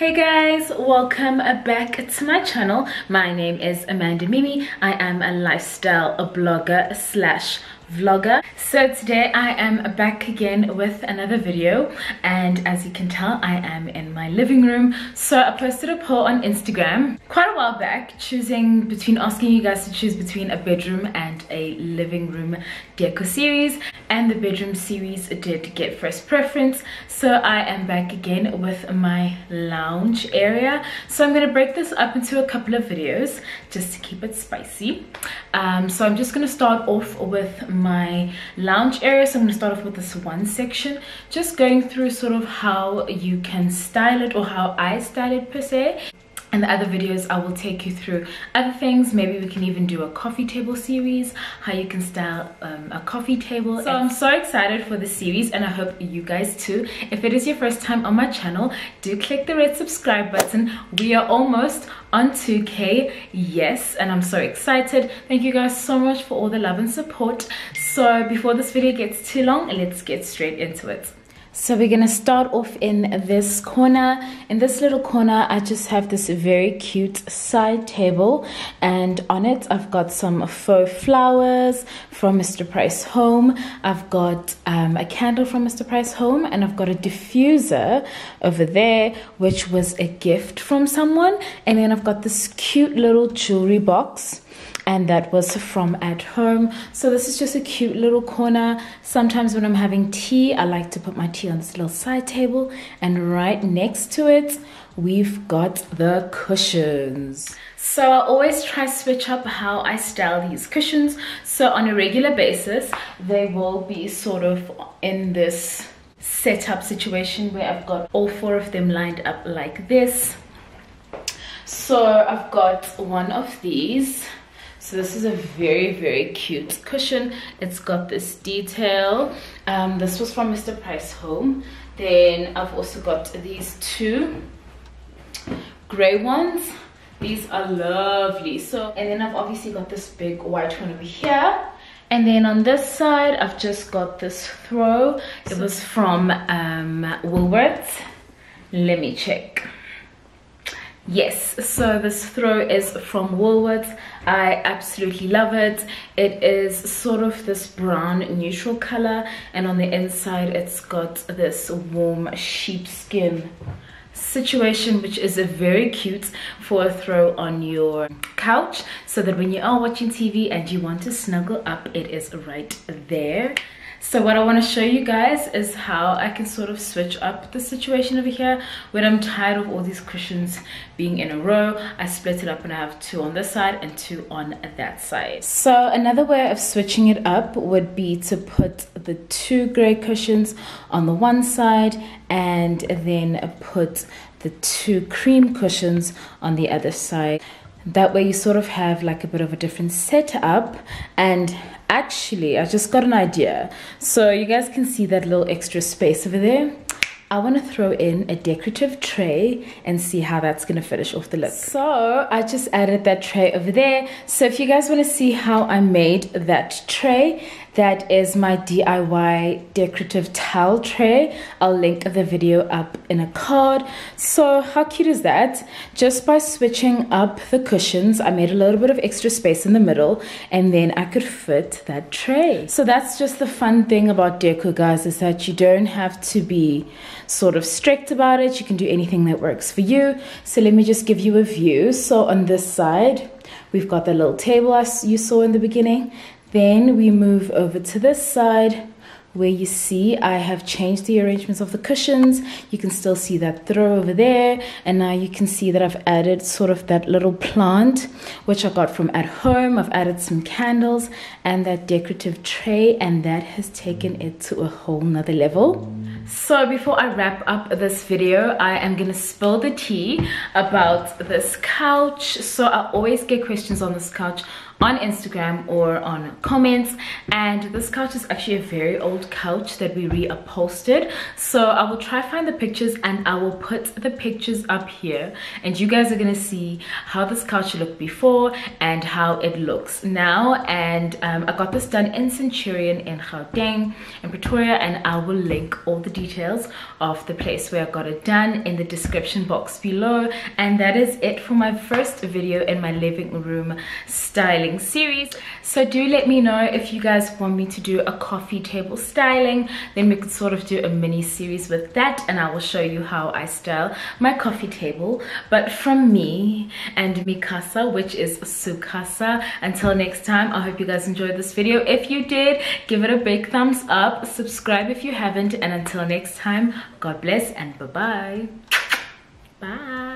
Hey guys, welcome back to my channel. My name is Amanda Mimi. I am a lifestyle blogger slash vlogger. So today I am back again with another video, and as you can tell I am in my living room. So I posted a poll on Instagram quite a while back asking you guys to choose between a bedroom and a living room deco series, and the bedroom series did get first preference. So I am back again with my lounge area. So I'm going to break this up into a couple of videos just to keep it spicy. So I'm just going to start off with my lounge area. So I'm going to start off with this one section, just going through sort of how you can style it, or how I style it per se. In the other videos I will take you through other things. Maybe we can even do a coffee table series, how you can style a coffee table. So I'm so excited for this series, and I hope you guys too. If it is your first time on my channel, do click the red subscribe button. We are almost on 2K, yes, and I'm so excited. Thank you guys so much for all the love and support. So before this video gets too long, let's get straight into it. So we're gonna start off in this corner. In this little corner I just have this very cute side table, and on it I've got some faux flowers from Mr. Price Home. I've got a candle from Mr. Price Home, and I've got a diffuser over there which was a gift from someone, and then I've got this cute little jewelry box, and that was from at home. So this is just a cute little corner. Sometimes when I'm having tea, I like to put my tea on this little side table, and right next to it we've got the cushions. So I always try to switch up how I style these cushions. So on a regular basis they will be sort of in this setup situation where I've got all four of them lined up like this. So I've got one of these. So this is a very cute cushion. It's got this detail. This was from Mr. Price Home. Then I've also got these two gray ones. These are lovely. So, and then I've obviously got this big white one over here. And then on this side I've just got this throw. It was from Woolworths. Let me check. Yes, so this throw is from Woolworths. I absolutely love it. It is sort of this brown neutral color, and on the inside it's got this warm sheepskin situation, which is very cute for a throw on your couch, so that when you are watching TV and you want to snuggle up, it is right there. So what I want to show you guys is how I can sort of switch up the situation over here. When I'm tired of all these cushions being in a row, I split it up and I have two on this side and two on that side. So another way of switching it up would be to put the two gray cushions on the one side, and then put the two cream cushions on the other side. That way you sort of have like a bit of a different setup. And actually I just got an idea. So you guys can see that little extra space over there. I want to throw in a decorative tray and see how that's going to finish off the look. So I just added that tray over there. So if you guys want to see how I made that tray, that is my DIY decorative towel tray. I'll link the video up in a card. So how cute is that? Just by switching up the cushions, I made a little bit of extra space in the middle, and then I could fit that tray. So that's just the fun thing about deco, guys, is that you don't have to be sort of strict about it. You can do anything that works for you. So let me just give you a view. So on this side we've got the little table you saw in the beginning. Then we move over to this side, where you see I have changed the arrangements of the cushions. You can still see that throw over there, and now you can see that I've added sort of that little plant which I got from at home. I've added some candles and that decorative tray, and that has taken it to a whole nother level. So before I wrap up this video, I am gonna spill the tea about this couch. So I always get questions on this couch on Instagram or on comments. And this couch is actually a very old couch that we reupholstered, so I will try find the pictures and I will put the pictures up here, and you guys are gonna see how this couch looked before and how it looks now. And I got this done in Centurion in Gauteng in Pretoria, and I will link all the details of the place where I got it done in the description box below. And that is it for my first video in my living room styling series. So do let me know if you guys want me to do a coffee table styling, then we could sort of do a mini series with that, and I will show you how I style my coffee table. But from me and Mikasa, which is Sukasa, until next time, I hope you guys enjoyed this video. If you did, give it a big thumbs up, subscribe if you haven't, and until next time, God bless and bye-bye. Bye.